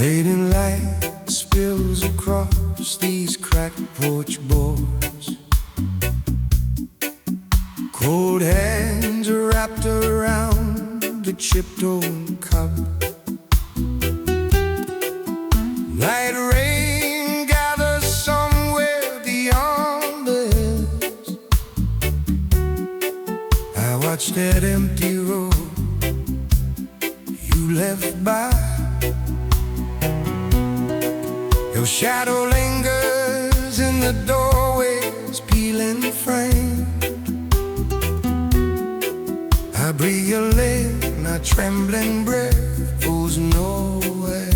Fading light spills across these cracked porch boards. Cold hands are wrapped around the chipped old cup. Night rain gathers somewhere beyond the hills. I watch that empty road you left by. Your shadow lingers in the doorway's peeling frame. I breathe your lips, my trembling breath goes nowhere.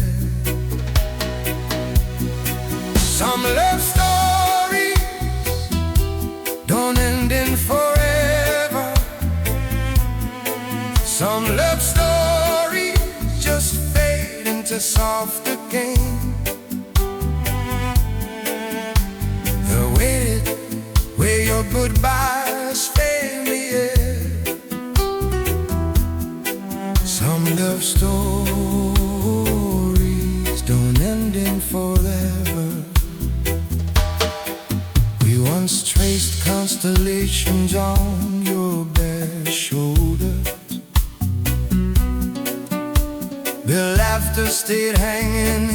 Some love stories don't end in forever. Some love stories just fade into softer game. I waited where your goodbyes fail me. Some love stories don't end in forever. We once traced constellations on your bare shoulders. Their laughter stayed hanging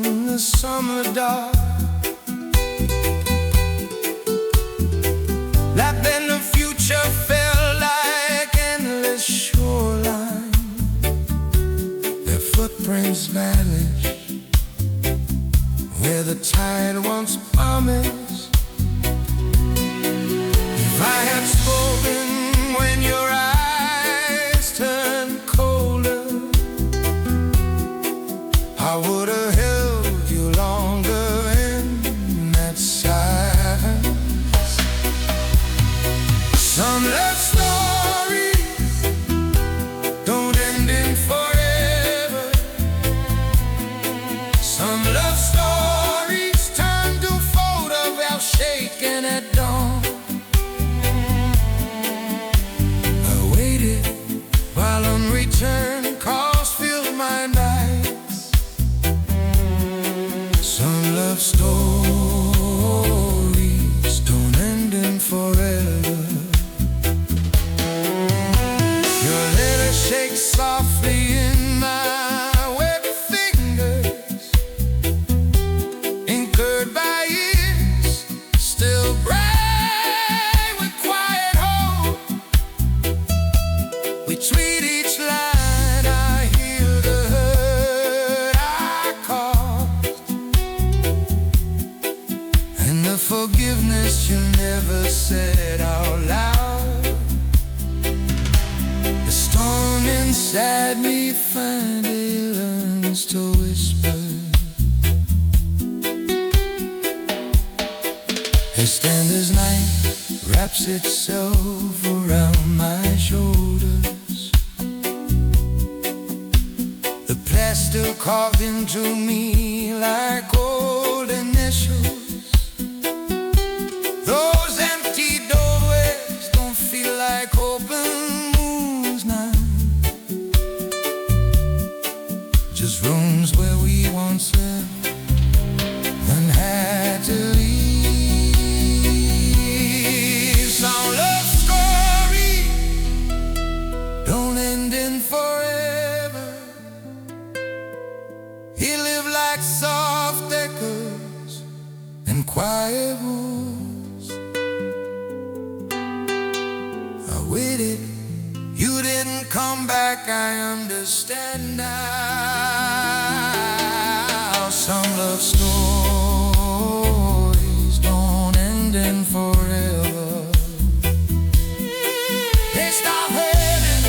in the summer dark. Like then the future felt like endless shoreline. Their footprints vanish where the tide once promised. If I had spoken when your eyes turned colder, I would have held you longer in that silence. Some love stories don't end in forever. Some love stories turn to photographs shaken at dawn. I waited while unreturned calls filled my nights. Some love stories don't end in forever. Your letter shakes softly in my wet fingers, incurred by years, still bright with quiet hope. We treat each line I heal the hurt I caused, and the forgiveness you never said out loud. The storm inside me finally learns to whisper as standards night wraps itself around my shoulders. The plaster carved into me like old initials. Those empty doorways don't feel like open wounds now. Just rooms where we once lived and had to leave. Some love story don't end in forever. He lived like soft echoes and quiet woods. I waited, you didn't come back, I understand now. Some love stories don't end in forever. They stop hurting,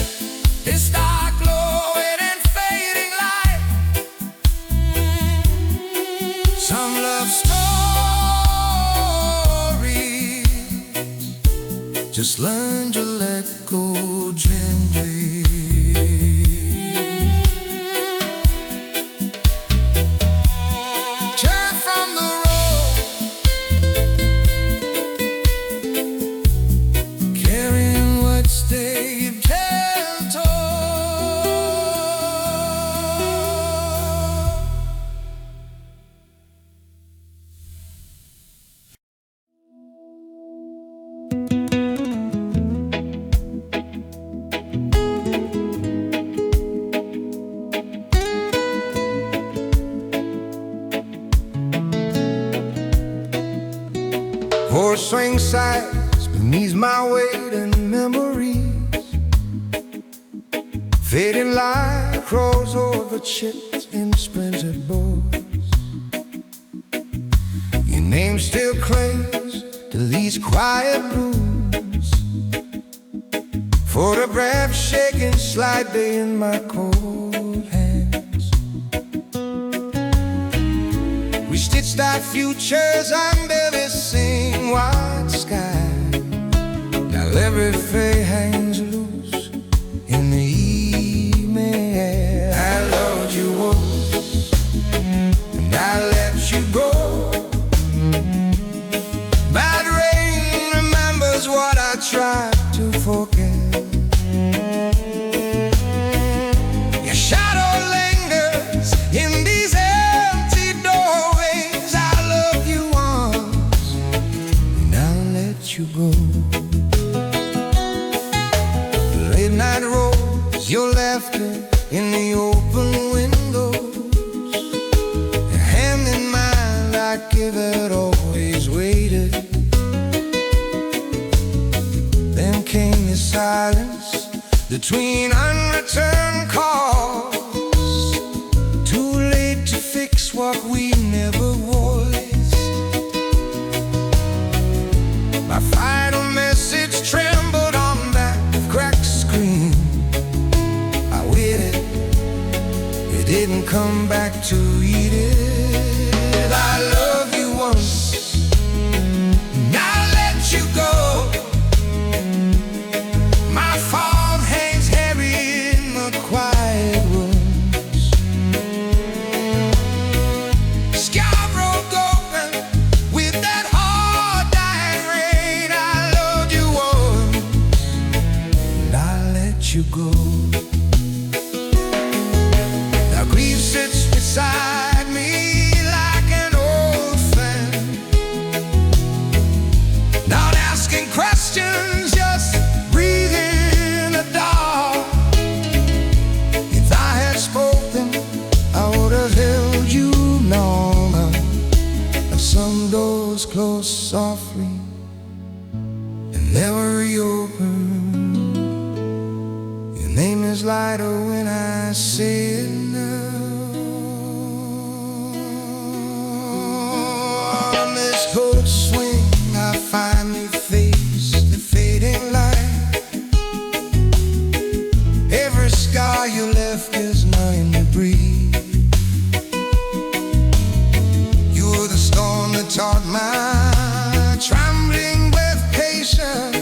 they start glowing and fading light. Some love stories just learn to let go gently. Turn from the road, carrying what they've told. swing sights beneath my weight and memories, fading like crows over chips in splintered boards. Your name still clings to these quiet rooms, photographs shaking slightly in my cold hands. We stitched our futures under this same white sky. Now every fray hangs loose in the evening air. I loved you once, and I let you go. Bad rain remembers what I tried to forget. Your shadow lingers in these empty doorways. I love you once, and I'll let you go. The late night rolls, your laughter in the open windows, your hand in mine like it had always waited. Then came the silence between unreturned calls, too late to fix what we never voiced. My final message trembled on that cracked screen. I waited, it didn't come back to eat it. I love you once, and I let you go. My fault hangs heavy in the quiet rooms. Sky broke open with that hard dying rain. I loved you once, and I let you go. Now grief sits beside me like an old friend, not asking questions, just breathing in the dark. If I had spoken, I would have held you longer. But some doors close softly and never reopen. Your name is lighter when I say it now. On this cold swing, I finally face the fading light. Every scar you left is nothing to breathe. You were the storm that taught my trembling with patience.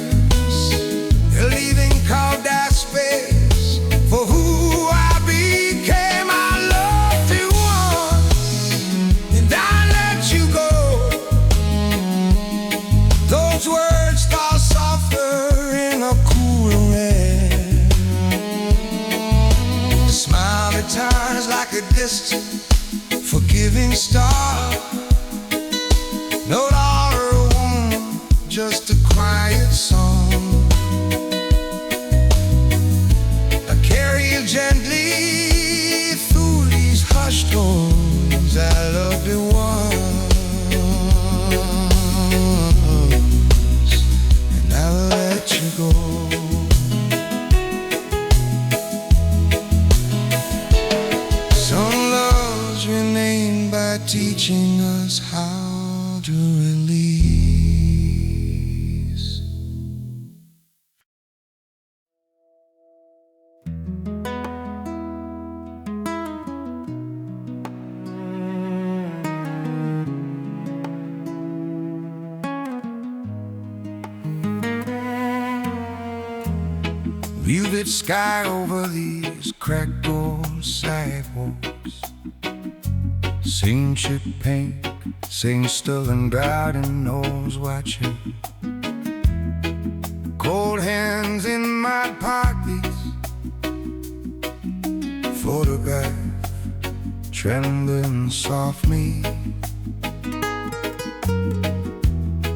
You're leaving carved out space for who I became. I loved you once, and I let you go. Those words fall softer in a cooler air. The smile returns like a distant, forgiving star. No daughter or woman, just a quiet song. I carry you gently through these hushed tones. I love you once, and I'll let you go. Some loves remain by teaching us how to release. Velvet sky over these cracked old sidewalks. Same chip paint, same stolen drought and nose watching. Cold hands in my pockets, photograph trembling softly.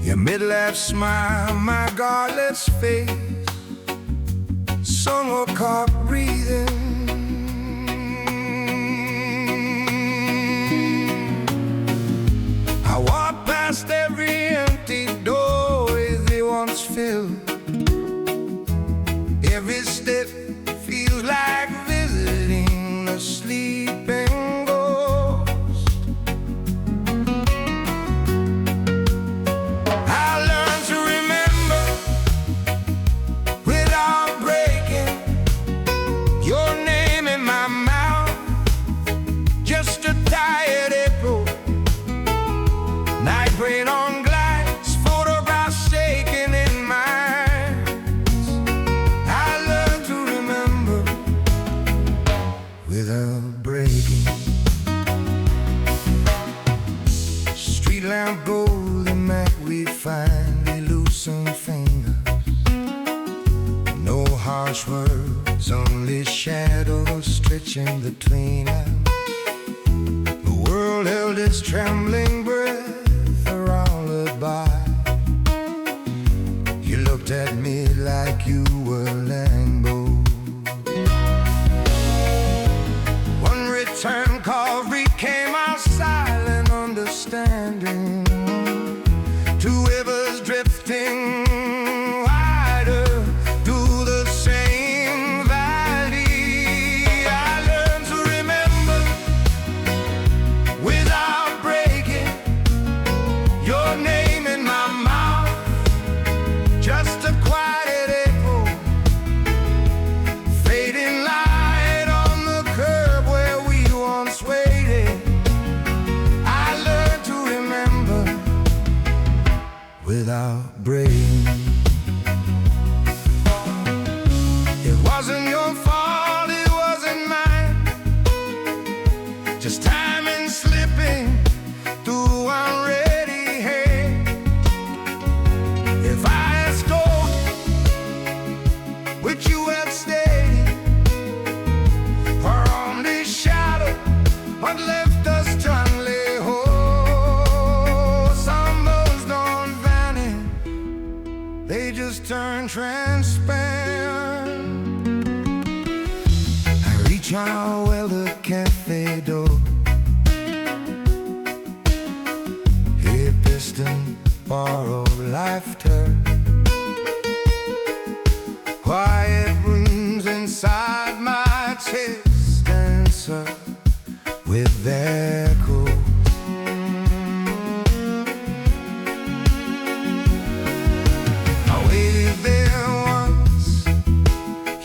Your mid-laugh smile, my guardless face, somewhere caught breathing. I walk past every empty door without breaking. Streetlamp gold, the mat we find, loosened fingers. No harsh words, only shadows stretching between us. The world held its trembling breath around the bar. You looked at me like you were Lambo. One return call became our silent understanding. Two rivers drifting wider through the same valley. I learned to remember without breaking your name in my mouth. Just a quiet echo, fading light on the curb where we once waited. I learned to remember without breaking. It wasn't your fault, it wasn't mine. Just timing slipping through unready hand. If I had stolen what you had stated, or only shadow what left us strongly whole. Some bones don't vanish, they just turn transparent. I reach on our welder cafe door. Hear piston borrowed laughter. Quiet rooms inside my chest answer with their echoes. I waited there once,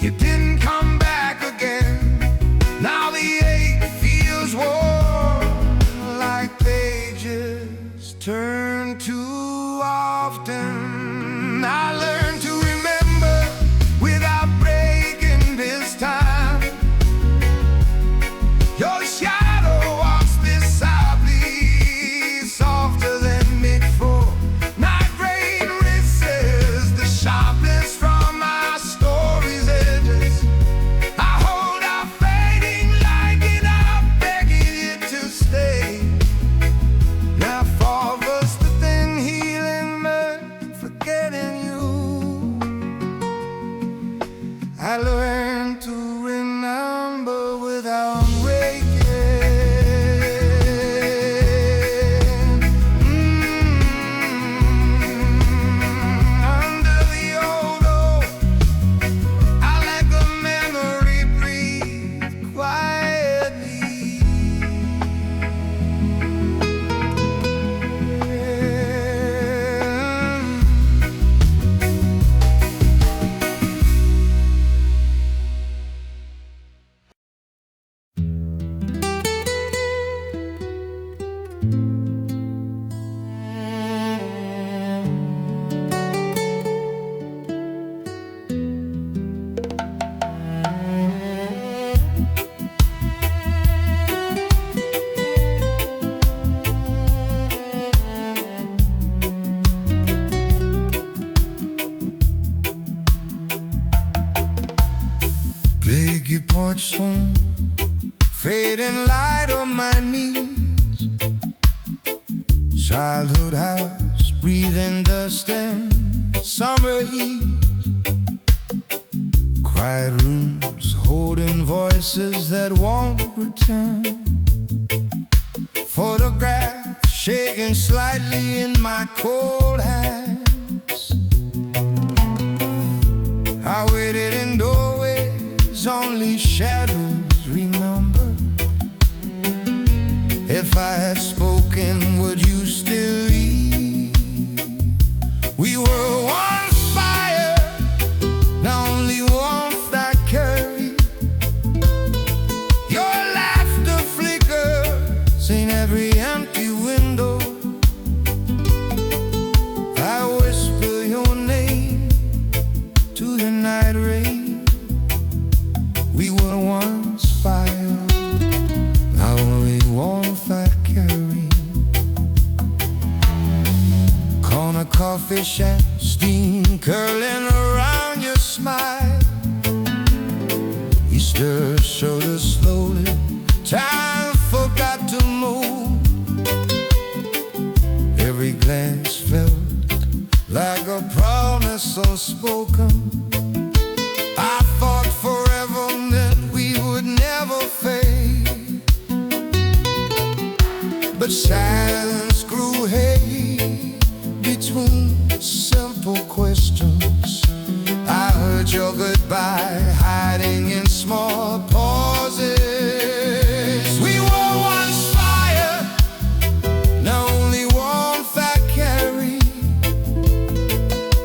you didn't come back again. Now the ache feels warm, like pages turn too often. I learned to remember without breaking this time. Your shadow walks beside me, softer than mid-fall. Night rain rinses the sharpness from my story's edges. I hold out fading light and I'm begging it to stay. Now for us the thin healing meant forgetting you. I learned to remember without breaking. Under the old oak, I let the memory breathe quietly. Big your porch swing, fading light on my knees. Childhood house, breathing dust and summer heat. Quiet rooms, holding voices that won't return. Photograph shaking slightly in my cold hands. I waited in doorways, only shadows remember. If I had spoken, would you still leave? We were once fire, the only warmth I carry. Your laughter flickers in every empty window. I whisper your name to the night rain. We were once fire. Varnish and steam curling around your smile. He stirs shoulders slowly, time forgot to move. Every glance felt like a promise unspoken. I thought forever meant we would never fade, but silence grew heavy between simple questions. I heard your goodbye hiding in small pauses. We were once fire, now only warmth I carry.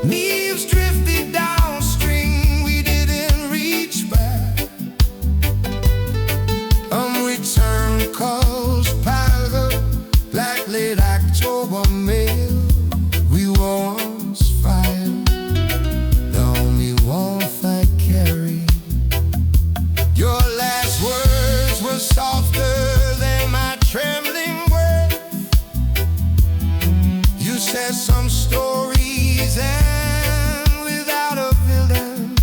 Leaves drifted downstream, we didn't reach back. Unreturned calls pile the black late October mail. We were once fire, the only warmth I carry. Your last words were softer than my trembling breath. You said some stories end without a villain.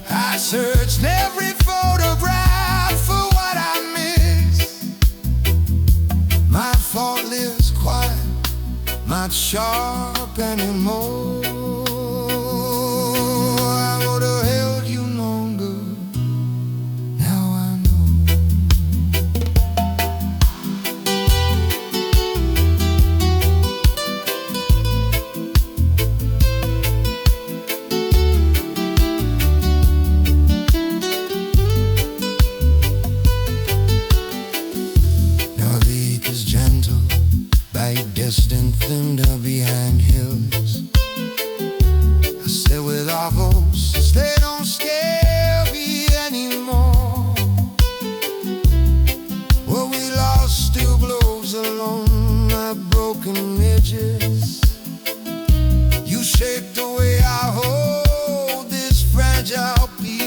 I searched every photograph for what I missed. My thought lives quiet, not sharp anymore. I would have held you longer, now I know. Now the ache is gentle, like destined thunder behind hills. I sit with our ghosts, they don't scare me anymore. What we lost still blows along my broken edges. You shake the way I hold this fragile piece.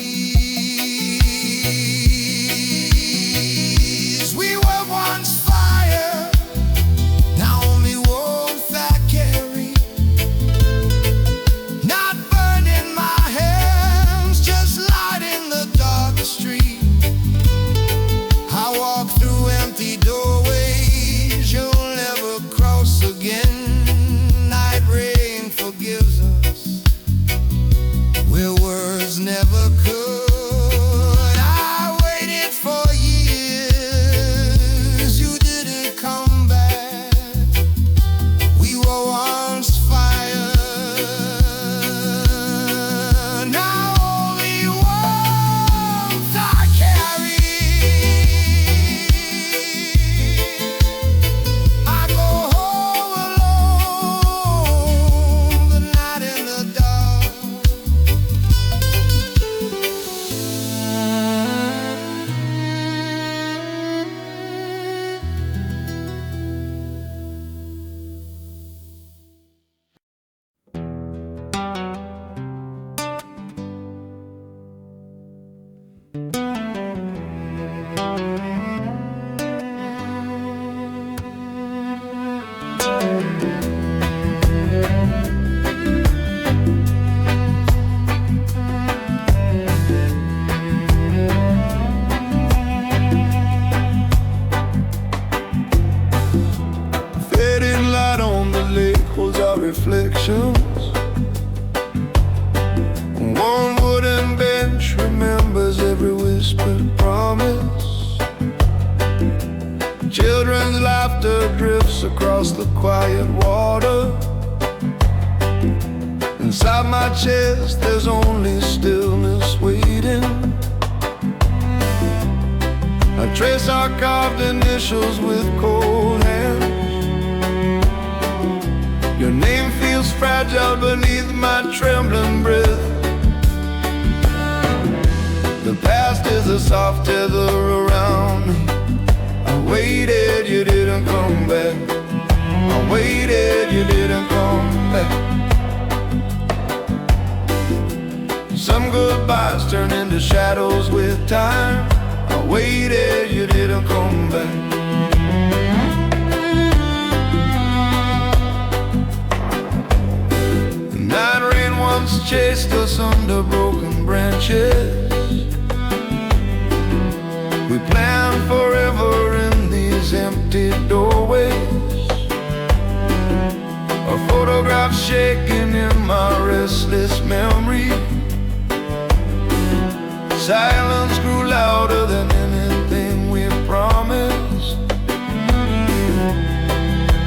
We were once fire, now only warmth I carry. Not burning my hands, just lighting the dark street. I walk through empty doorways you'll never cross again. Night rain forgives us where words never could. I waited for years, you didn't come back. We were once fire, now only warmth I carry. I go home alone, the night in the dark. Fading light on the lake holds our reflections. One wooden bench remembers every whispered promise. Children's laughter drifts across the quiet water. Inside my chest there's only stillness waiting. I trace our carved initials with cold hands. Your name feels fragile beneath my trembling breath. The past is a soft tether around me. I waited, you didn't come back. I waited, you didn't come back. Some goodbyes turn into shadows with time. I waited, you didn't come back. chased us under broken branches. We planned forever in these empty doorways. A photograph shaking in my restless memory. Silence grew louder than anything we promised.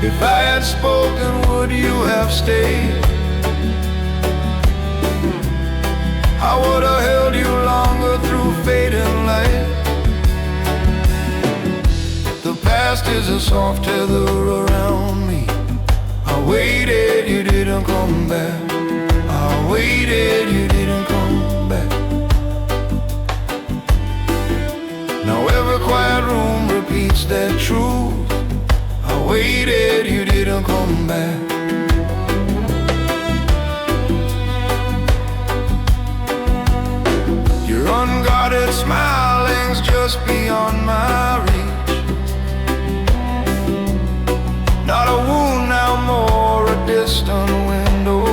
If I had spoken, would you have stayed? I would have held you longer through fading light. The past is a soft tether around me. I waited, you didn't come back. I waited, you didn't come back. Now every quiet room repeats that truth. I waited, you didn't come back. Your unguarded smiling's just beyond my reach. Not a wound now, more a distant window.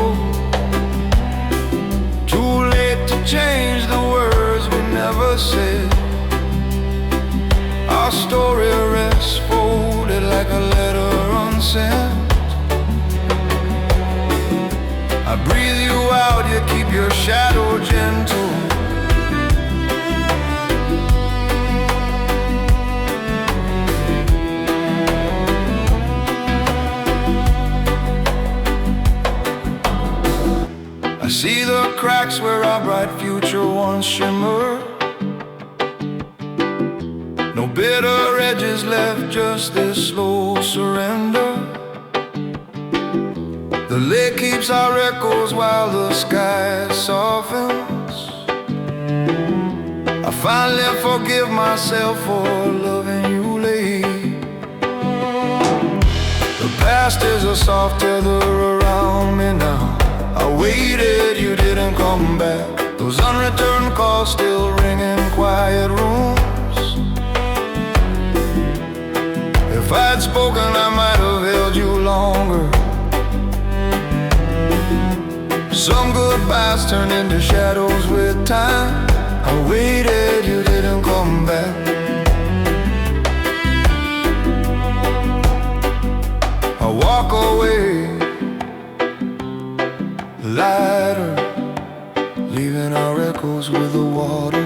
Too late to change the words we never said. Our story rests folded like a letter unsent. I breathe you out, you keep your shadow gentle. I see the cracks where our bright future once shimmered. No bitter edges left, just this slow surrender. The lake keeps our echoes while the sky softens. I finally forgive myself for loving you late. The past is a soft tether around me now. I waited, you didn't come back. Those unreturned calls still ring in quiet rooms. If I'd spoken, I might have held you longer. Some goodbyes turn into shadows with time. I waited, you didn't come back. I walk away lighter, leaving our echoes with the water.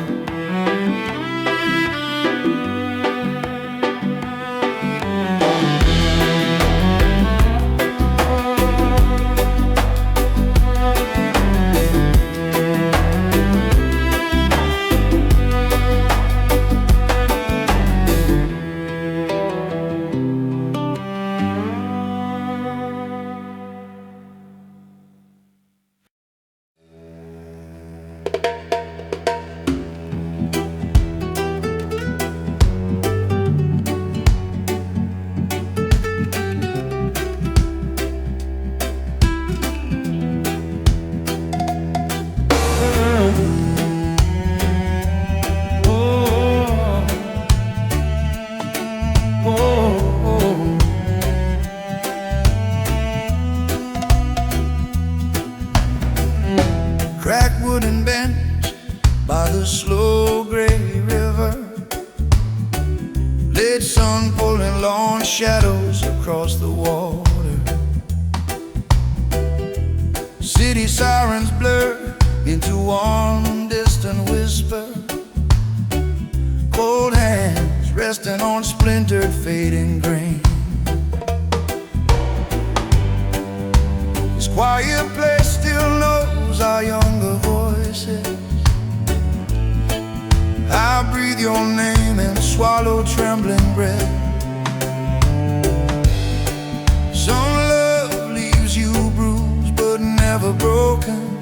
Cracked wooden bench by the slow gray river. Late sun pulling long shadows across the water. City sirens blur into one distant whisper. Cold hands resting on splintered fading grain. This quiet place still knows our younger voices. I breathe your name and swallow trembling breath. Some love leaves you bruised but never broken.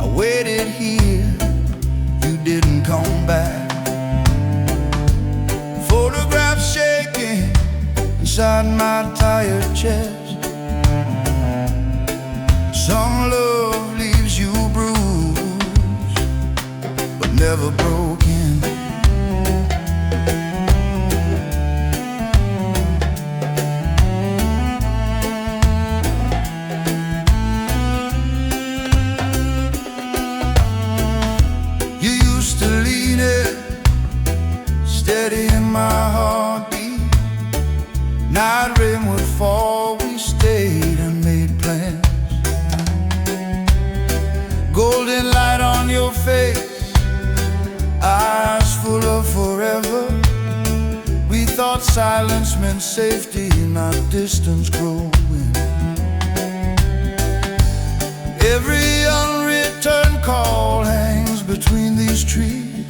I waited here, you didn't come back. Photographs shaking inside my tired chest. Some love leaves you bruised but never broken. Night rain would fall, we stayed and made plans. Golden light on your face, eyes full of forever. We thought silence meant safety, not distance growing. Every unreturned call hangs between these trees.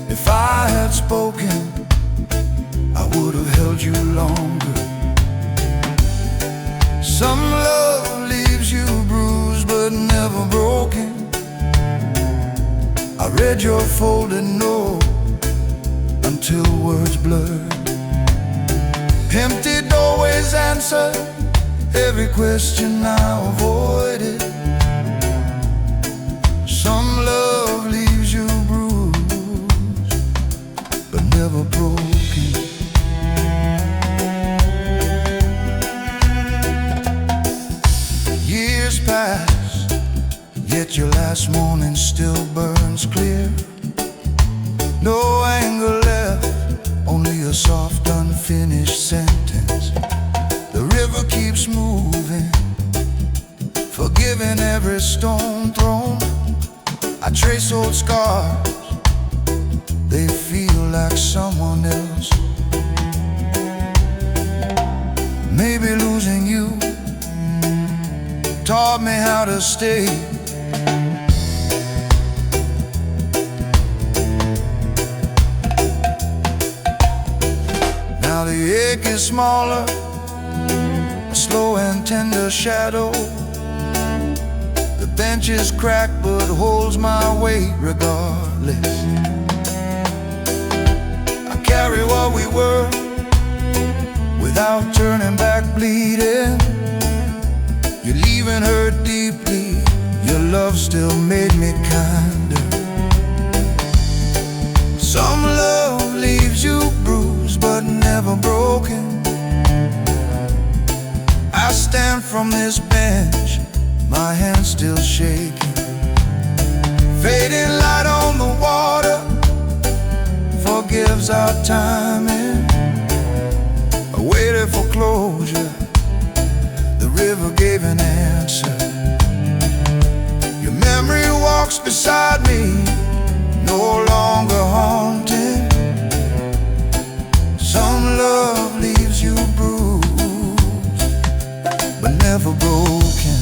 If I had spoken, I would have held you longer. Some love leaves you bruised but never broken. I read your folded note until words blurred. Empty doorways answer every question I avoided. Some love leaves you bruised but never broken. Years pass, yet your last morning still burns clear. No anger left, only a soft unfinished sentence. The river keeps moving, forgiving every stone thrown. I trace old scars, they feel like someone else. Maybe losing you taught me how to stay. Now the ache is smaller, a slow and tender shadow. The bench is cracked but holds my weight regardless. I carry what we were without turning back bleeding. You're leaving hurt deeply, your love still made me kinder. Some love leaves you bruised but never broken. I stand from this bench, my hands still shaking. Fading light on the water forgives our timing. I waited for closure, the river gave an answer. Your memory walks beside me, no longer haunting. Some love leaves you bruised but never broken.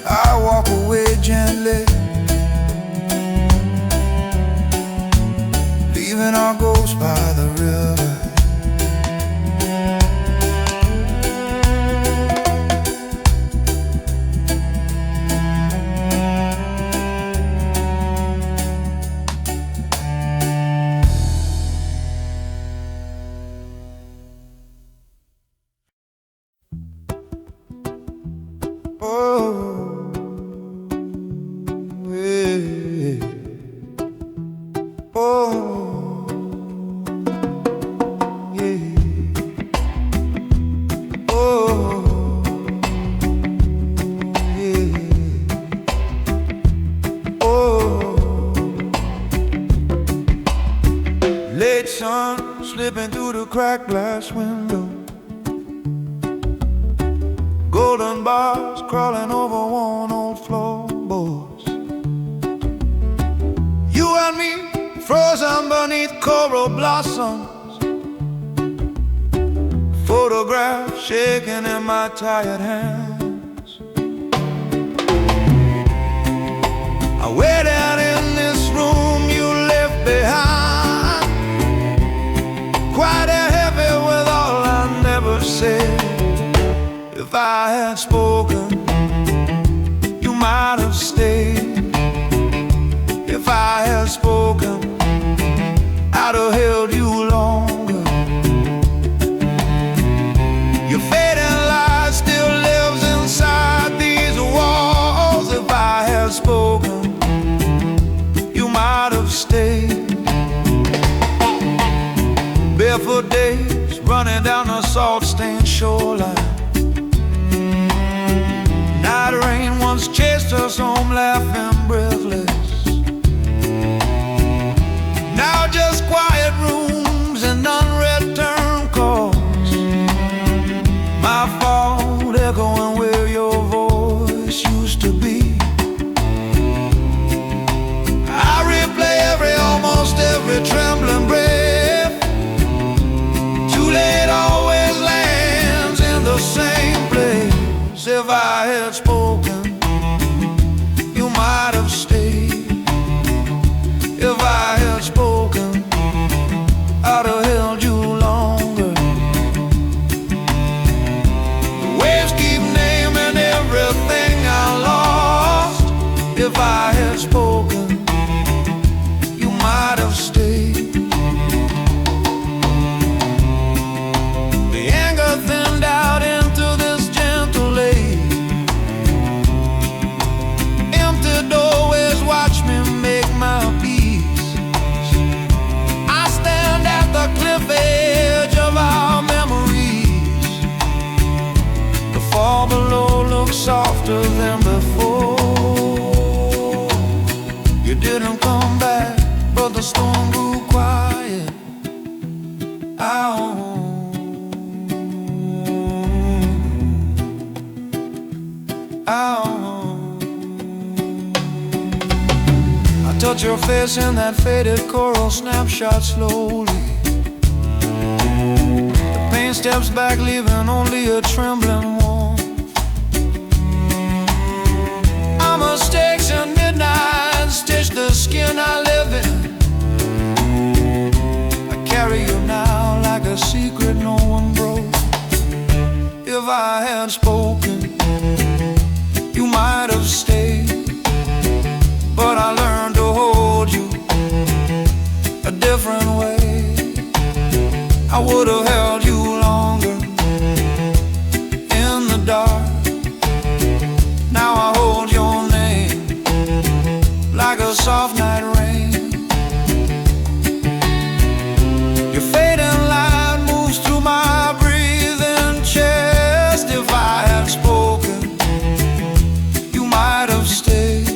I walk away gently, leaving our ghosts by the river. Late sun slipping through the cracked glass window. Golden bars crawling over worn old floorboards. You and me frozen beneath coral blossoms. Photographs shaking in my tired hands. I waited in this room you left behind, quite heavy with all I never said. If I had spoken, you might have stayed. If I had spoken, I'd have held you longer. Your fading light still lives inside these walls. If I had spoken, you might have stayed. Barefoot days running down the salt-stained shoreline. Night rain once chased us home laughing breathless. But your face in that faded coral snapshot slowly. The pain steps back, leaving only a trembling warmth. Our mistakes and midnight stitch the skin I live in. I carry you now like a secret no one broke. If I had spoken, you might have stayed. But I learned to hold you a different way. I would have held you longer in the dark. Now I hold your name like a soft night rain. Your fading light moves through my breathing chest. If I had spoken, you might have stayed.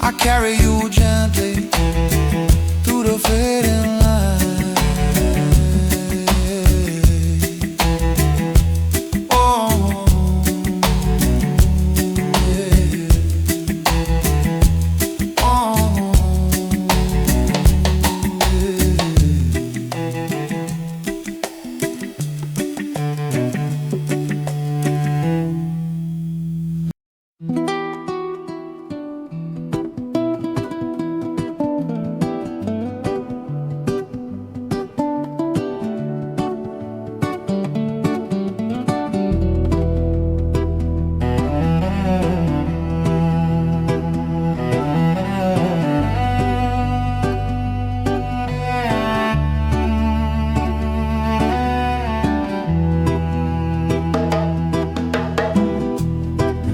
I carry you gently through the fading light. Oh, yeah. Oh,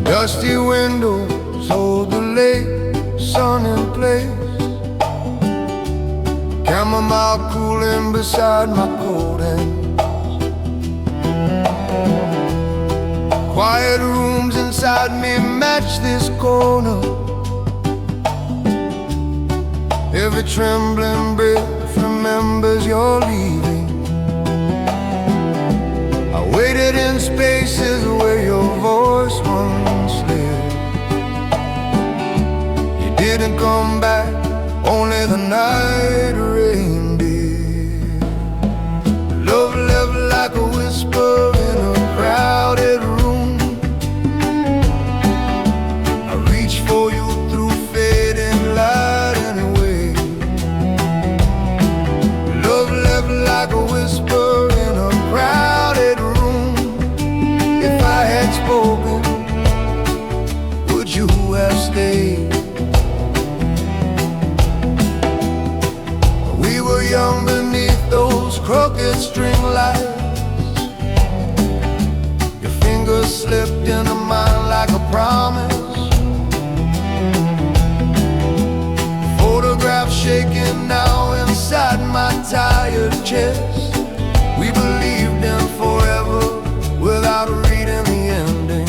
Dusty windows hold the late sun in place. Chamomile cooling beside my coat hands. Quiet rooms inside me match this corner. Every trembling breath remembers you're leaving. I waited in spaces where your voice once lived. You didn't come back, only the night rain did. Love left like a whisper in a crowded room. I reach for you through fading light anyway. Love left like a whisper in a crowded room. If I had spoken, would you have stayed? We were young beneath those crooked string lights. Your fingers slipped into mine like a promise. Photograph shaking now inside my tired chest. We believed in forever without reading the ending.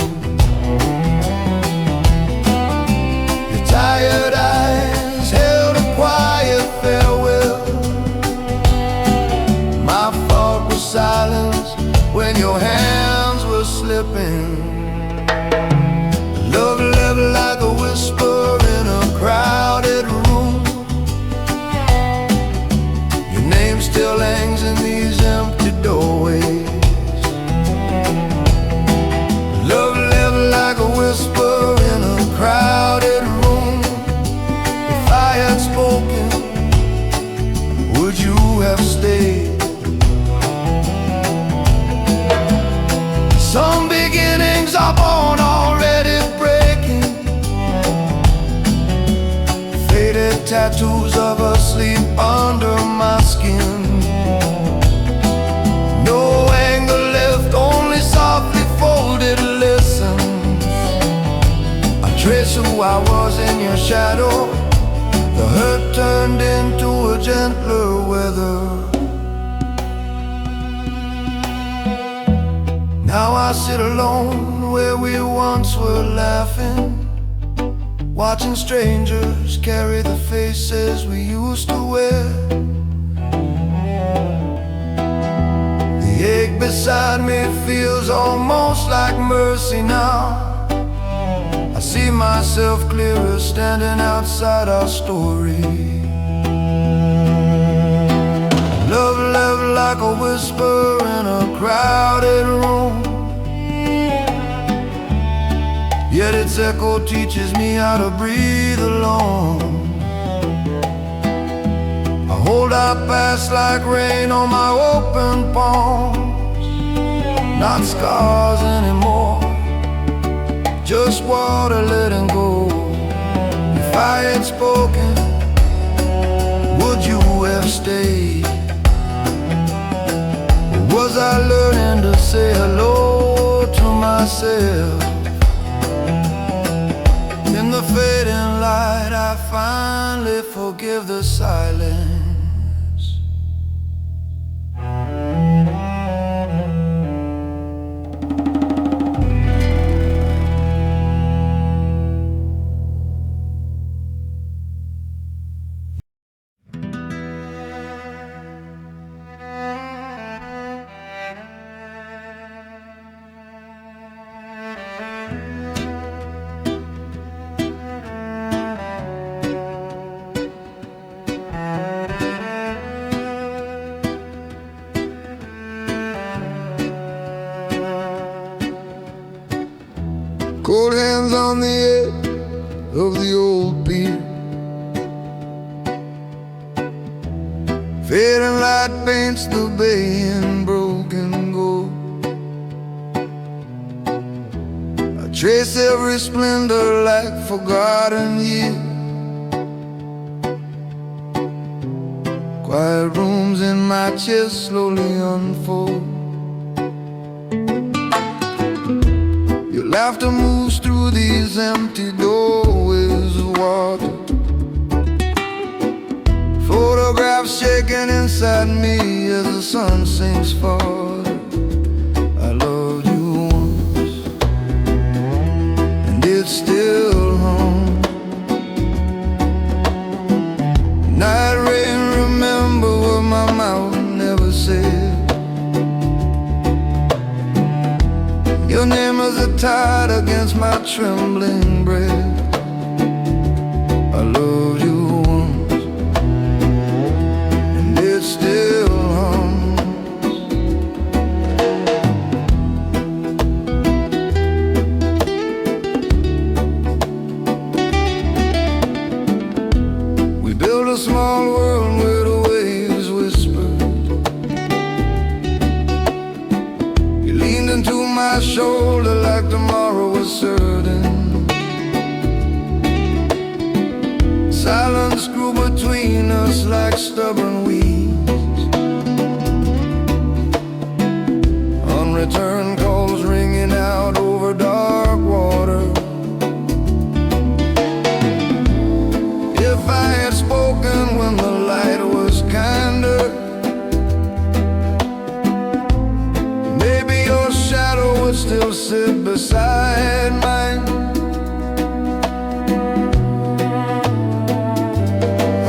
Your tired eyes held a quiet farewell. My fault was silence when your hands were slipping. Love left like a whisper in a crowded room. Your name still hangs in these empty doorways. Love left like a whisper in a crowded room. If I had spoken, would you have stayed? Some beginnings are born already breaking. Faded tattoos of us sleep under my skin. No anger left, only softly folded listens. I trace who I was in your shadow. The hurt turned into a gentler weather. Now I sit alone where we once were laughing, watching strangers carry the faces we used to wear. The ache beside me feels almost like mercy now. I see myself clearer standing outside our story. Love left like a whisper in a crowded room, yet its echo teaches me how to breathe alone. I hold our past like rain on my open palms, not scars anymore, just water letting go. If I had spoken, would you have stayed? Or was I learning to say hello to myself? In the fading light, I finally forgive the silence. Cold hands on the edge of the old pier, fading light paints the bay in broken gold. I trace every splendor like forgotten year. Quiet rooms in my chest slowly unfold. Laughter moves through these empty doorways of water. Photographs shaking inside me as the sun sinks farther. I loved you once, and it's still home. Night rain, remember what my mouth never said. Your name is a tide against my trembling breath. I loved you once, and it still haunts. We built a small world where the waves whispered. You leaned into my shoulder like tomorrow was certain. Silence grew between us like stubborn weeds. Unreturned calls ringing out over dark water. If I had spoken when the light was kinder, would still sit beside mine.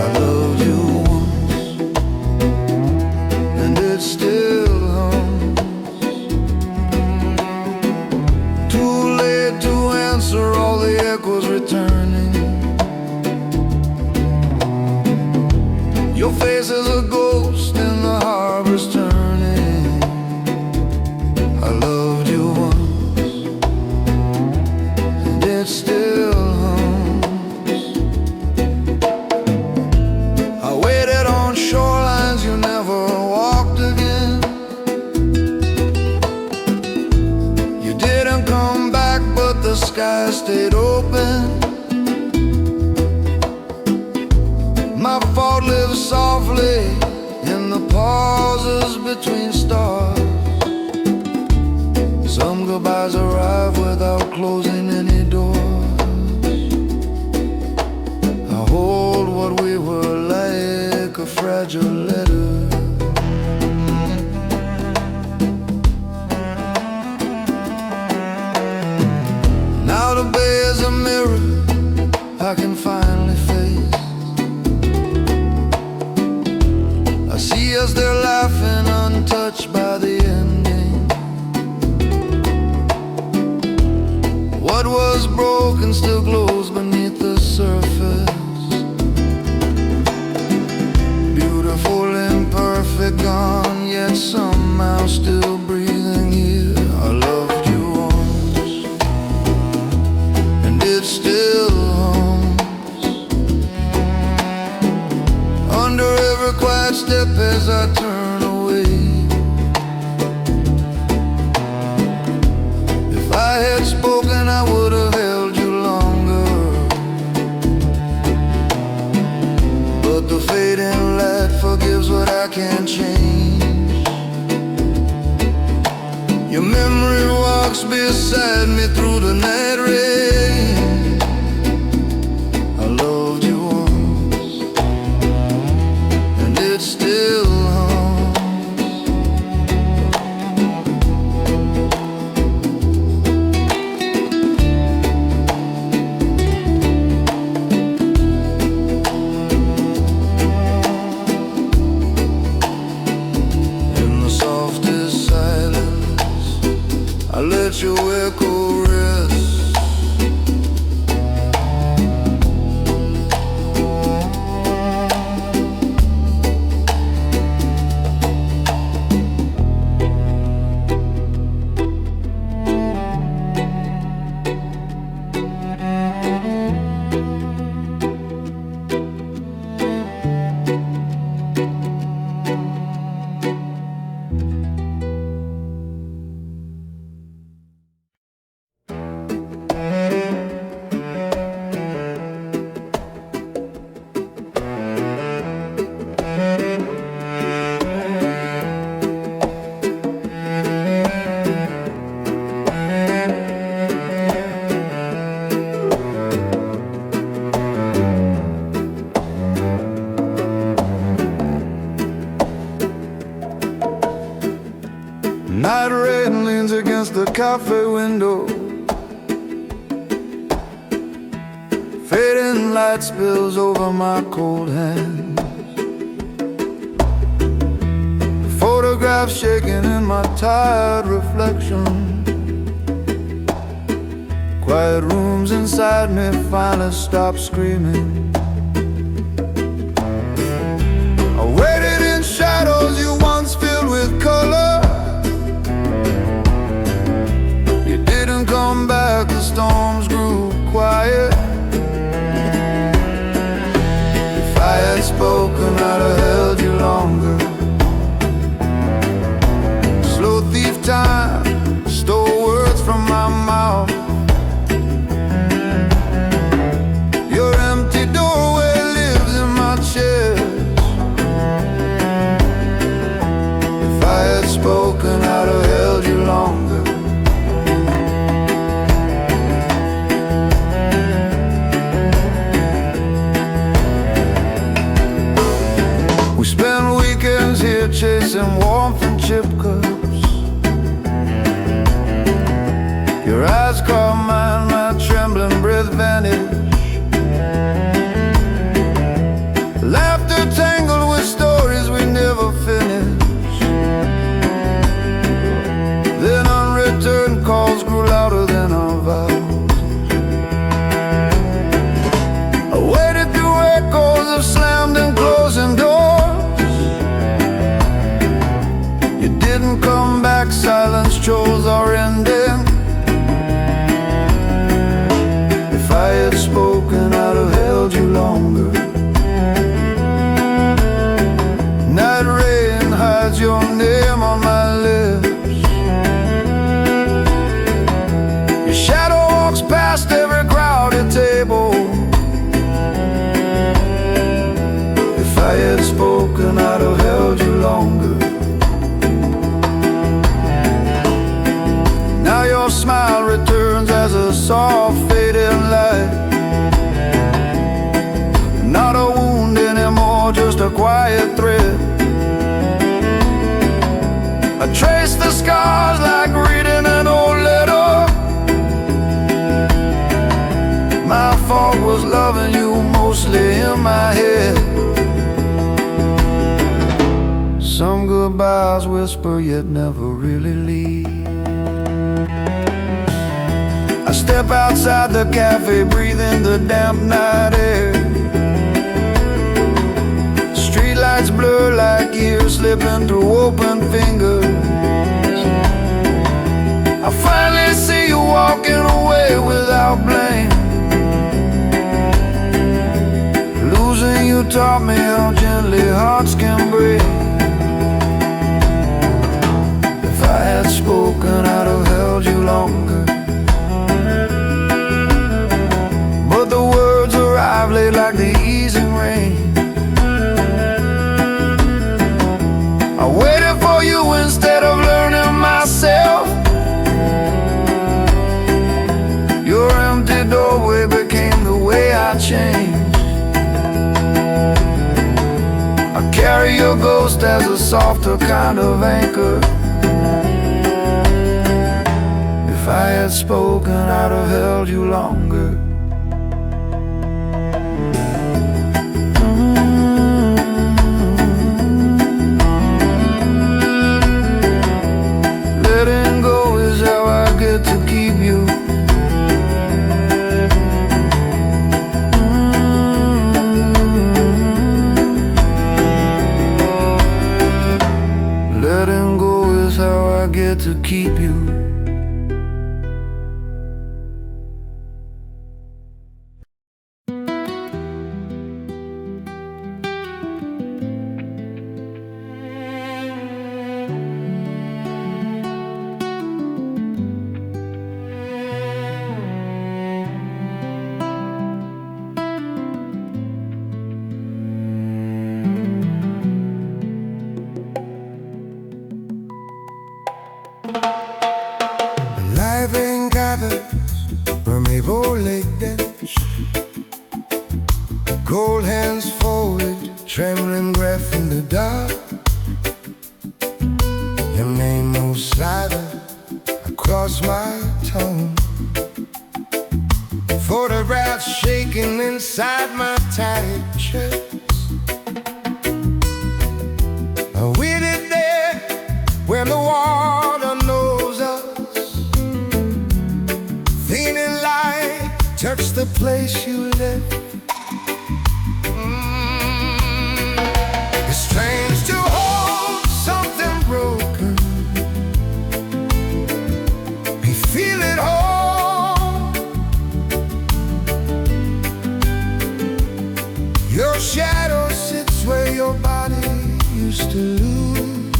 I loved you once, and it still haunts. Too late to answer all the echoes returning. Your face is a ghost in the harbor's turning. I loved you once, and it still haunts. I waited on shorelines you never walked again. You didn't come back, but the sky stayed open. My fault lives softly in the pauses between stars. Some goodbyes arrive without closing any doors. I hold what we were like a fragile letter. Now the bay is a mirror I can finally face. I see us there laughing, untouched by the ending. What was still hums under every quiet step as I turn away. If I had spoken, I would have held you longer, but the fading light forgives what I can't change. Your memory walks beside me through the night rain. I loved you once, and it still haunts. In the softest silence, I let your echo rest. Night rain leans against the cafe window. Fading light spills over my cold hands. The photograph shaking in my tired reflection. Quiet rooms inside me finally stop screaming. I waited in shadows you once filled with color. Come back, the storms grew quiet. If I had spoken, I'd have held you longer. Slow thief time stole words from my mouth. Your empty doorway lives in my chest. If I had spoken, I'd have held you longer. Spend weekends here chasing warmth and chip cups. Your eyes caught mine, my trembling breath vanished. Laughter tangled with stories we never finished. Then unreturned calls grew louder than our vows. I waited through echoes of slammed and closing doors. Didn't come back, silence chose our ending. If I had spoken, I'd have held you longer. Night rain hides your name on my lips. Your shadow walks past every crowded table. If I had spoken, I'd have held you longer. Now your smile returns as a soft fading light. Not a wound anymore, just a quiet thread. I trace the scars like reading an old letter. My fault was loving you mostly in my head. Some goodbyes whisper yet never really leave. I step outside the cafe, breathe in the damp night air. Streetlights blur like years slipping through open fingers. I finally see you walking away without blame. taught me how gently hearts can break. If I had spoken, I'd have held you longer. But the words arrive late like the easing rain. I waited for you instead of learning myself. Your empty doorway became the way I changed. I carry your ghost as a softer kind of anchor. If I had spoken, I'd have held you longer. Letting go is how I get to keep you. Letting go is how I get to keep you. Living gathers from a lake bench, cold hands folded, trembling breath in the dark. Your name moves silent across my tongue. Photographs shaking inside my tight chest. I waited there where the water knows us. Fading light touched the place you left. It's strange to hold something broken. We feel it all. Your shadow sits where your body used to lose.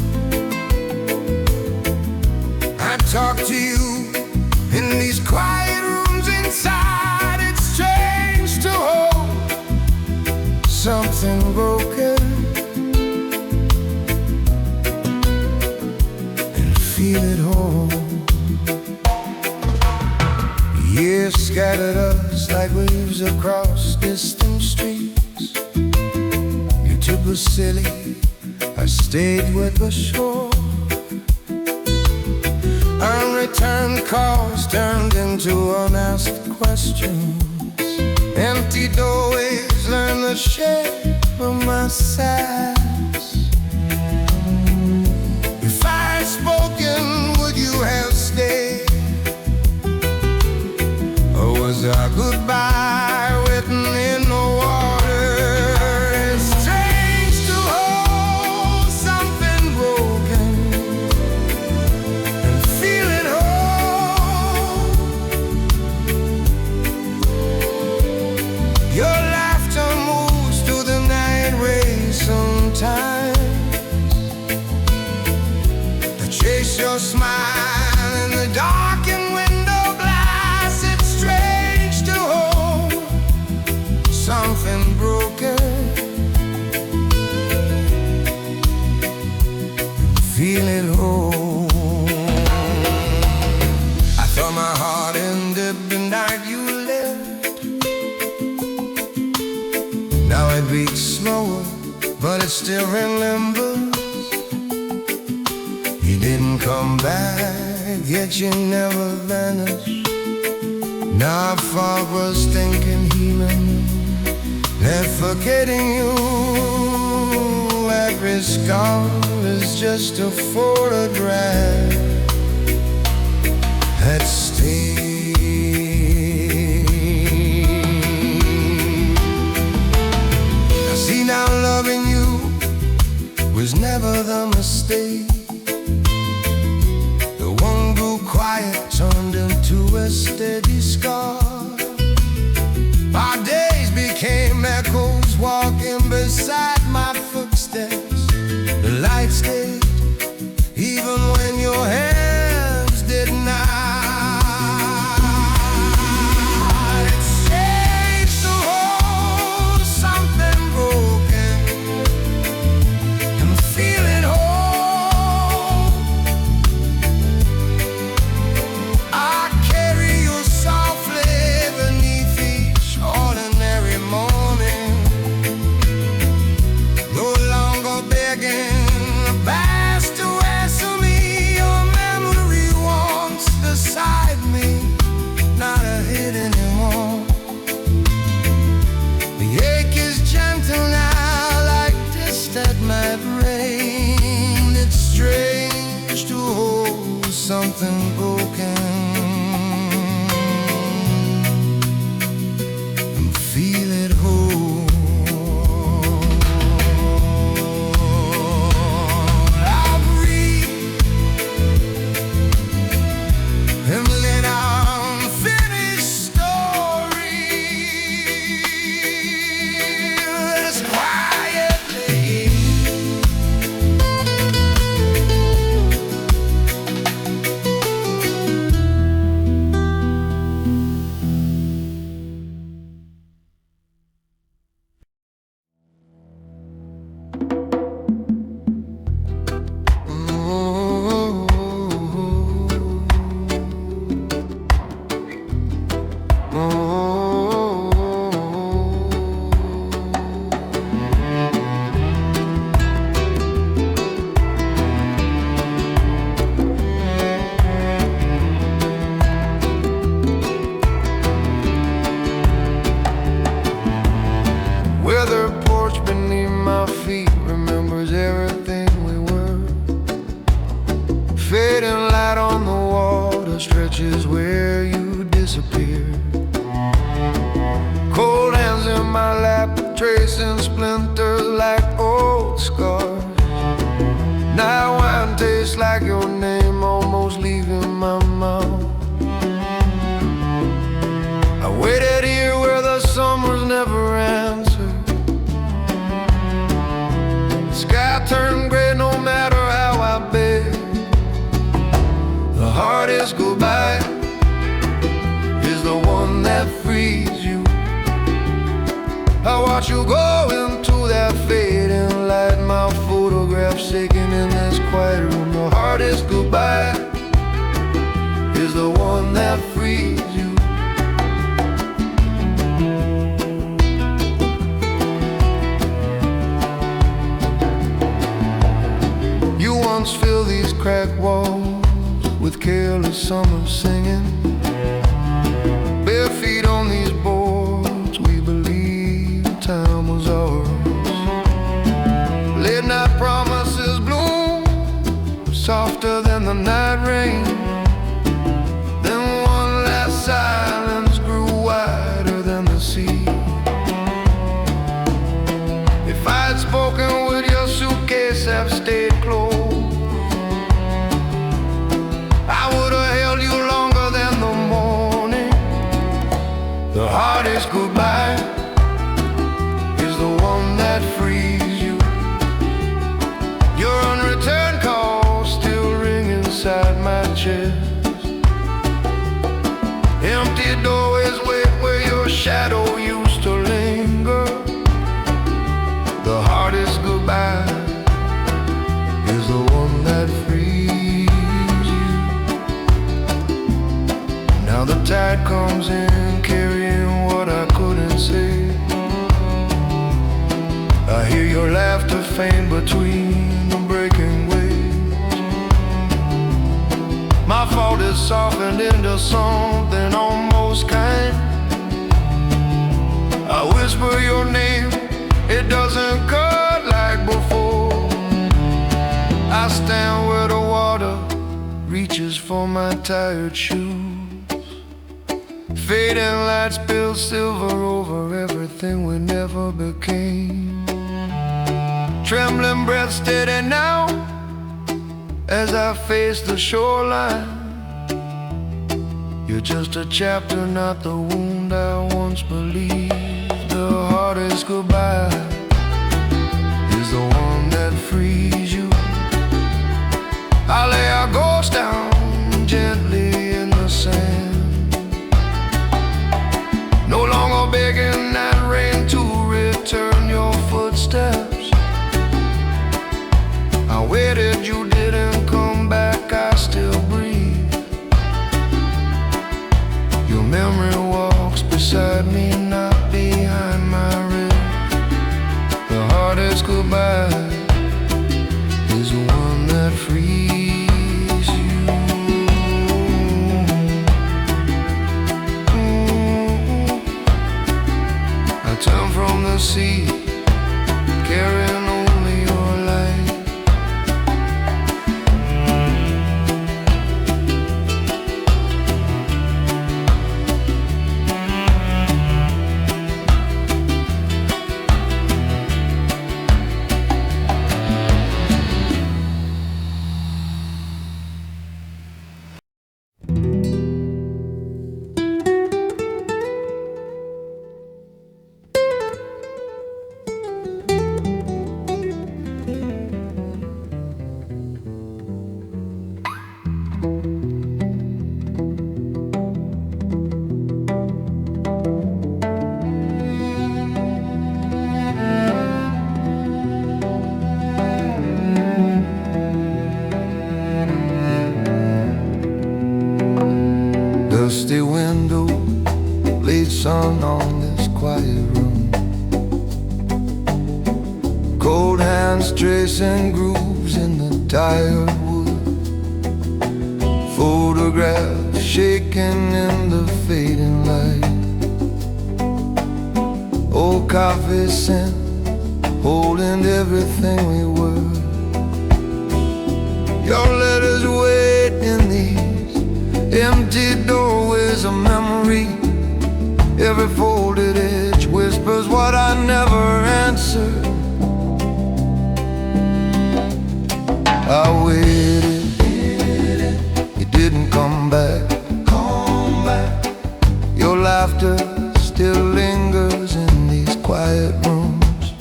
I talk to you in these quiet rooms inside. It's strange to hold something broken and feel it whole. Years scattered us like waves across distant streets. You took was silly, I stayed with the shore. Unreturned calls turned into unasked questions. Empty doorways learn the shape of my sighs. If I had spoken, would you have stayed? Or was our goodbye written in the water? It's strange to hold something broken and feel it whole. Your laughter moves through the night rays sometimes. To chase your smile in the darkened window glass. It's strange to hold something broken and feel it whole. I thought my heart ended the night you left. Now it beats slower, but it still remembers. You didn't come back, yet you never vanished. Now I fog was thinking healing, left forgetting you. Every scar is just a photograph that stays. I see now loving you was never the mistake. The one grew quiet, turned into a steady scar. Our days became echoes walking beside our feet remembers everything we were. Fading light on the water stretches where you disappeared. Cold hands in my lap, tracing splinters like old scars. Now wine tastes like your name, almost leaving my mouth. I waited here where the summers never answered. The sky turned gray no matter how I beg. The hardest goodbye is the one that frees you. I watch you go into that fading light, my photograph shaking in this quiet room. The hardest goodbye is the one that frees you. You once filled these cracked walls with careless summer singing. Bare feet on these boards, we believed time was ours. Late night promises bloom softer than the night rain. Then one last silence grew wider than the sea. If I'd spoken, would your suitcase have stayed closed? I would have held you longer than the morning. The hardest goodbye is the one that frees you. Your unreturned call still ring inside my chest. Empty doorways wait where your shadow used to linger. The hardest goodbye is the one that frees you. Now the tide comes in, carrying what I couldn't say. I hear your laughter faint between the breaking waves. My fault is softened into something almost kind. I whisper your name, it doesn't cut like before. I stand where the water reaches for my tired shoes. Fading lights spill silver over everything we never became. Trembling breath steady now as I face the shoreline. You're just a chapter, not the wound I once believed. The hardest goodbye is the one that frees you. I lay our ghost down gently in the sand. No longer begging that rain to return your footsteps. I waited, you didn't come back, I still breathe. Your memory walks beside me, not behind my ribs. The hardest goodbye is the one that frees you. I turn from the sea, carrying only your light. Dusty window, late sun on this quiet room. Cold hands tracing grooves in the tired wood. Photographs shaking in the fading light. Old coffee scent holding everything we were. Your letters wait in these empty doorways of memory. Every folded edge whispers what I never answered. I waited, you didn't come back. Your laughter still lingers in these quiet rooms.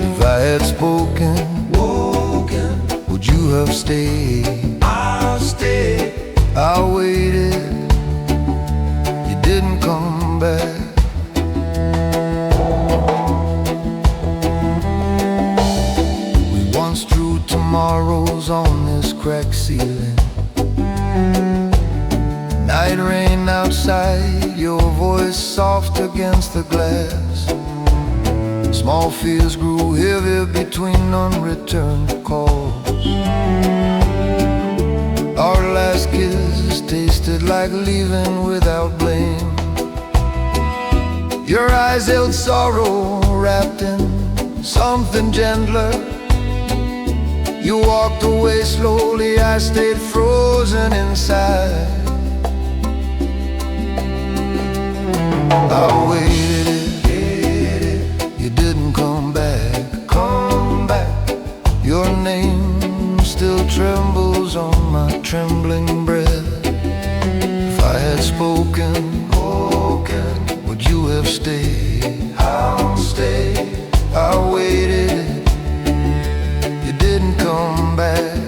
If I had spoken, would you have stayed? I'll stay. I waited, you didn't come back. We once drew tomorrows on this cracked ceiling. Night rain outside, your voice soft against the glass. Small fears grew heavy between unreturned calls. Our last kiss tasted like leaving without blame. Your eyes held sorrow wrapped in something gentler. You walked away slowly, I stayed frozen inside. I waited, you didn't come back. Your name still trembles on my trembling breath. If I had spoken, would you have stayed? I'll stay. I waited, you didn't come back.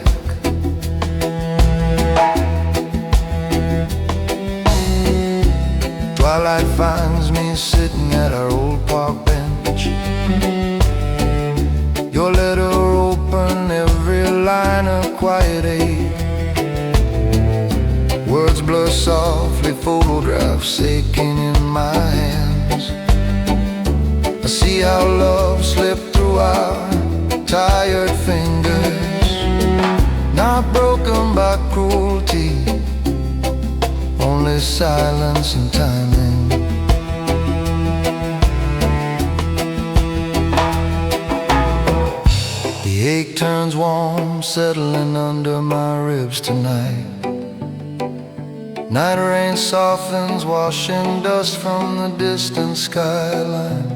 Twilight finds me sitting at our old park bench. Your letter open, every line a quiet ache. Words blur softly, photographs aching in my hands. I see how love slipped through our tired fingers, not broken by cruelty, only silence and timing. The ache turns warm, settling under my ribs tonight. Night rain softens, washing dust from the distant skyline.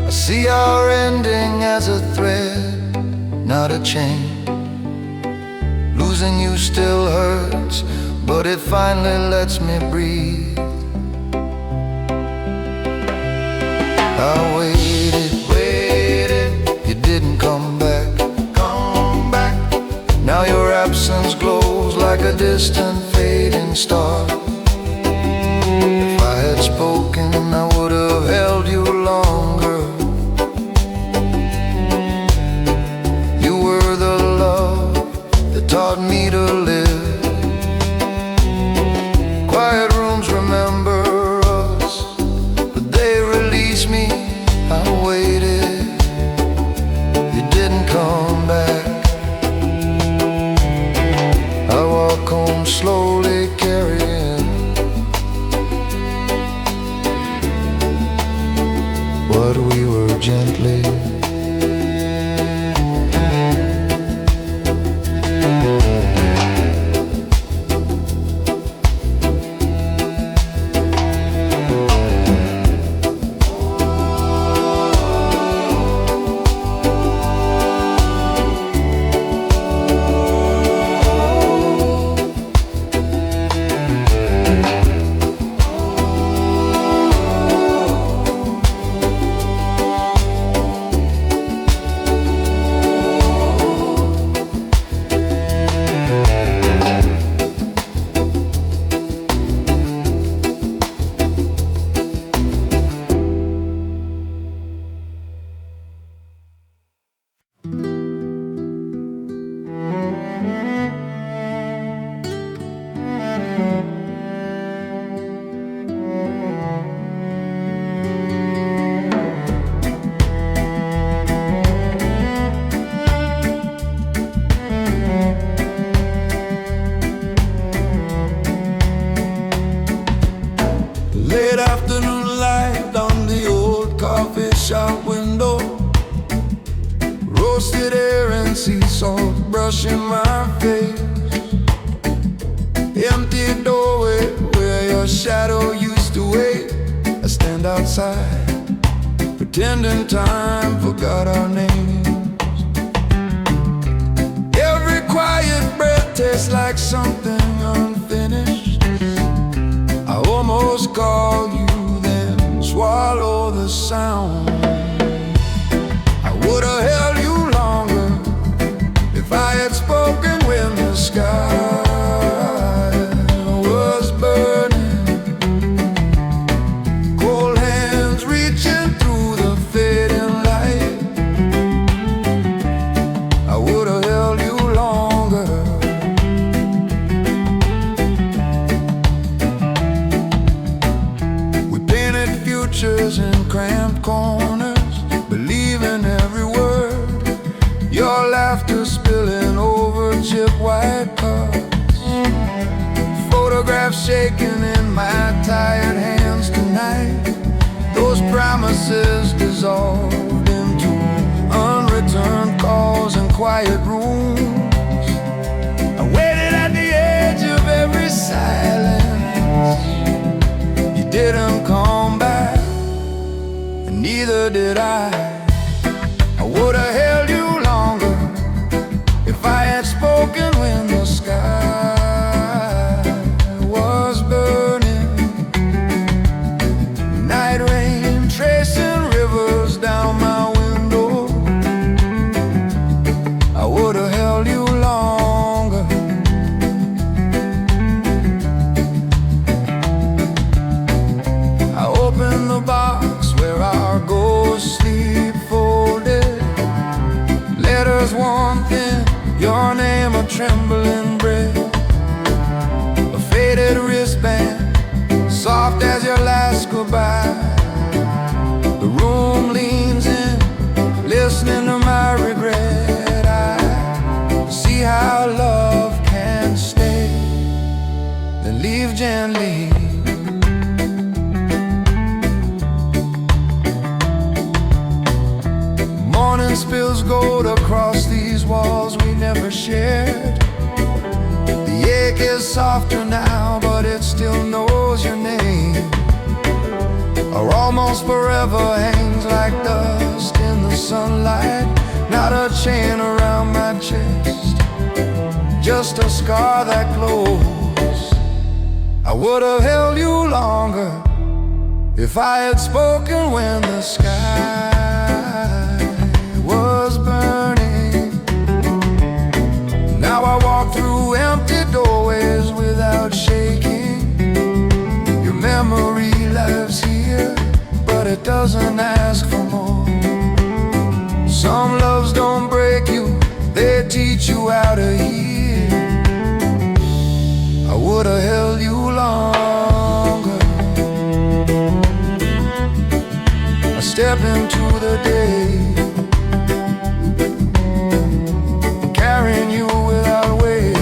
I see our ending as a thread, not a chain. Losing you still hurts, but it finally lets me breathe. I waited, you didn't come back. Now your absence glows like a distant fading star. If I had spoken, I would have held you longer. You were the love that taught me to live. Quiet rooms remember us, but they release me. I waited, you didn't come back. I walk home slowly carrying what we were gently. salt brushing my face. Empty doorway where your shadow used to wait. I stand outside, pretending time forgot our names. Every quiet breath tastes like something unfinished. I almost call you, then swallow the sound. I would have held you longer if I had spoken when the sky was burning. Cold hands reaching through the fading light. I would have held you longer. We painted futures in cramped corners, believing every word. Your laughter spilling over chip white cups. Photographs shaking in my tired hands tonight. Those promises dissolved into unreturned calls and quiet rooms. I waited at the edge of every silence. You didn't come back, and neither did I. I would have held you longer if I had spoken when the sky was burning. Night rain tracing rivers down my window. I would have held you longer. I opened the box where our ghosts sleep folded. Letters warm thin, your name a trembling breath. A faded wristband, soft as your last goodbye. The room leans in, listening to my regret. I see how love can stay, then leave gently. Morning spills gold across these walls we never shared. The ache is softer now, but it still knows your name. Our almost forever hangs like dust in the sunlight. Not a chain around my chest, just a scar that glows. I would have held you longer if I had spoken when the sky was burning. Now I walk through empty doorways without shaking. Your memory lives here, but it doesn't ask for more. Some loves don't break you, they teach you how to heal. I would have held you longer. I step into the day, carrying you without weight.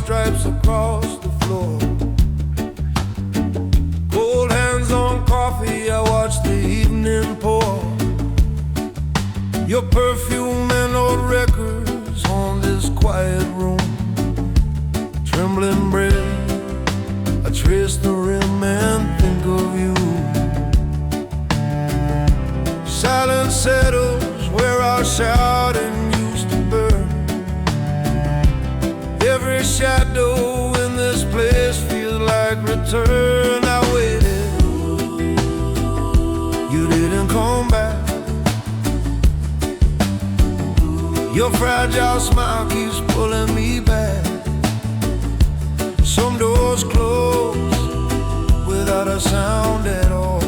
stripes across the floor. Cold hands on coffee, I watch the evening pour. Your perfume and old records on this quiet room. Trembling breath, I trace the rim and think out and used to burn. Every shadow in this place feels like return. I waited, you didn't come back. Your fragile smile keeps pulling me back. Some doors close without a sound at all.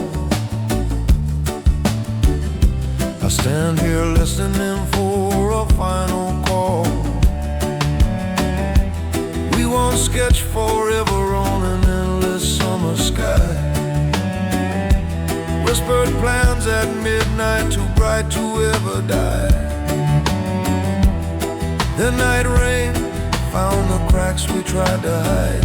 I stand here listening for a final call. We won't sketch forever on an endless summer sky. Whispered plans at midnight, too bright to ever die. The night rain found the cracks we tried to hide.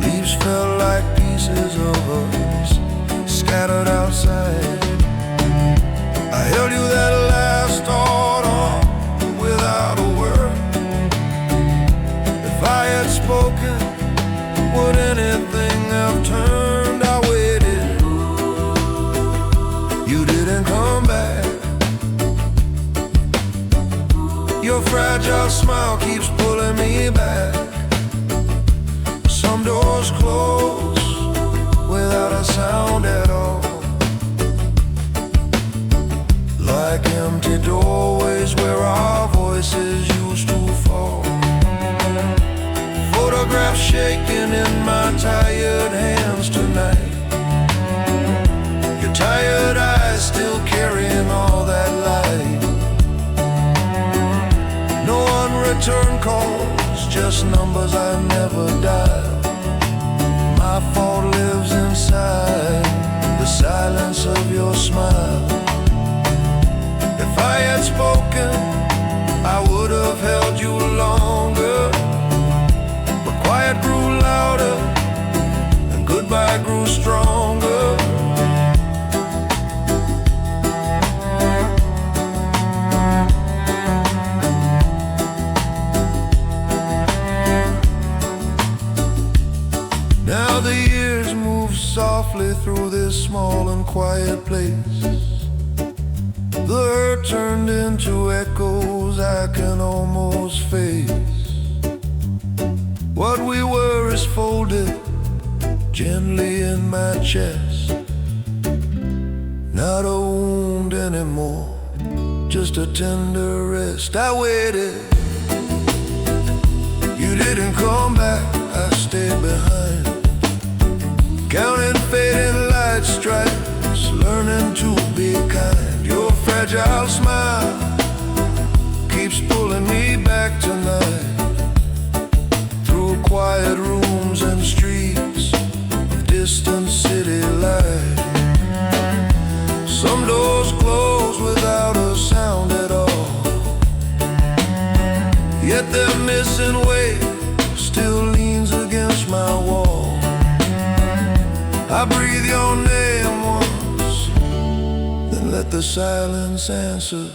Leaves fell like pieces of us scattered outside. I held you that last autumn without a word. If I had spoken, would anything have turned? I waited, you didn't come back. Your fragile smile keeps pulling me back. Some doors close without a sound at all, like empty doorways where our voices used to fall. Photographs shaking in my tired hands tonight. Your tired eyes still carrying all that light. No unreturned calls, just numbers I never dialed. My fault lives inside the silence of your smile. If I had spoken, I would have held you longer. But quiet grew louder and goodbye grew stronger. Now the years move softly through this small and quiet place. The hurt turned into echoes I can almost face. What we were is folded gently in my chest. Not a wound anymore, just a tender rest. I waited, you didn't come back, I stayed behind. Counting fading light stripes, learning to be kind. Your fragile smile keeps pulling me back tonight. Through quiet rooms and streets of distant city light. Some doors close without a sound at all, yet their missing weight still leans against my wall. I breathe your name once, then let the silence answer.